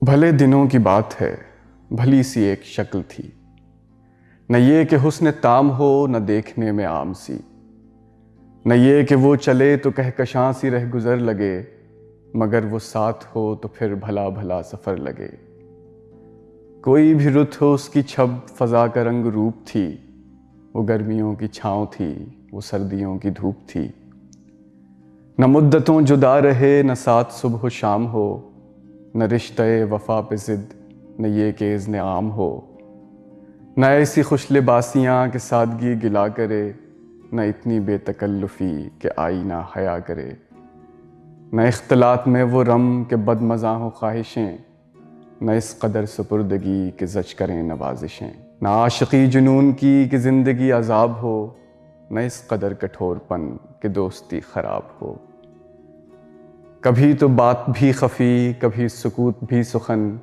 بھلے دنوں کی بات ہے، بھلی سی ایک شکل تھی، نہ یہ کہ حسن تام ہو نہ دیکھنے میں عام سی، نہ یہ کہ وہ چلے تو کہکشاں سی رہ گزر لگے، مگر وہ ساتھ ہو تو پھر بھلا بھلا سفر لگے۔ کوئی بھی رت ہو اس کی چھب فضا کا رنگ روپ تھی، وہ گرمیوں کی چھاؤں تھی، وہ سردیوں کی دھوپ تھی۔ نہ مدتوں جدا رہے، نہ ساتھ صبح و شام ہو، نہ رشتہ وفا پہ ضد، نہ یہ کہ اذن عام ہو۔ نہ ایسی خوش لباسیاں کہ سادگی گلا کرے، نہ اتنی بے تکلفی کہ آئینہ حیا کرے۔ نہ اختلاط میں وہ رم کہ بد مزاح و خواہشیں، نہ اس قدر سپردگی کہ زج کریں نوازشیں۔ نہ عاشقی جنون کی کہ زندگی عذاب ہو، نہ اس قدر کٹھور پن کہ دوستی خراب ہو۔ کبھی تو بات بھی خفی، کبھی سکوت بھی سخن،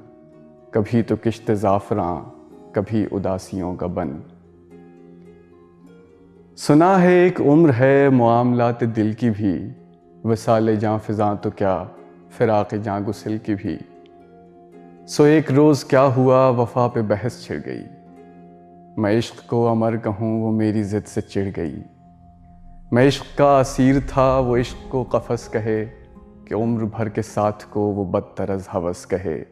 کبھی تو کشت زعفراں، کبھی اداسیوں کا بن۔ سنا ہے ایک عمر ہے معاملات دل کی بھی، وصال جاں فزاں تو کیا فراق جاں گسل کی بھی۔ سو ایک روز کیا ہوا وفا پہ بحث چھڑ گئی، میں عشق کو امر کہوں وہ میری ضد سے چڑ گئی۔ میں عشق کا اسیر تھا وہ عشق کو قفس کہے، کہ عمر بھر کے ساتھ کو وہ بدتر از ہوس کہے۔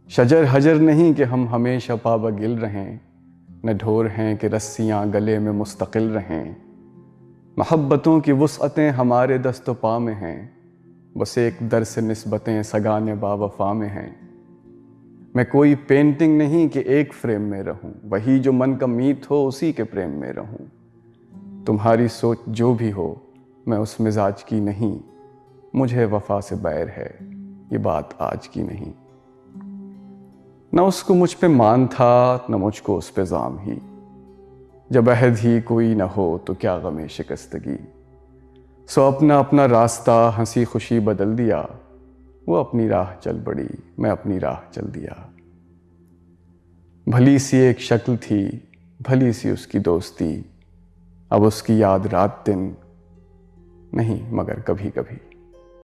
شجر حجر نہیں کہ ہم ہمیشہ پابگل رہیں، نہ ڈھور ہیں کہ رسیاں گلے میں مستقل رہیں۔ محبتوں کی وسعتیں ہمارے دست و پا میں ہیں، بس ایک در سے نسبتیں سگانے با وفا میں ہیں۔ میں کوئی پینٹنگ نہیں کہ ایک فریم میں رہوں، وہی جو من کا میت ہو اسی کے پریم میں رہوں۔ تمہاری سوچ جو بھی ہو میں اس مزاج کی نہیں، مجھے وفا سے بیر ہے یہ بات آج کی نہیں۔ نہ اس کو مجھ پہ مان تھا نہ مجھ کو اس پہ زام ہی، جب عہد ہی کوئی نہ ہو تو کیا غم شکستگی۔ سو اپنا اپنا راستہ ہنسی خوشی بدل دیا، وہ اپنی راہ چل پڑی میں اپنی راہ چل دیا۔ بھلی سی ایک شکل تھی، بھلی سی اس کی دوستی، اب اس کی یاد رات دن نہیں مگر کبھی کبھی۔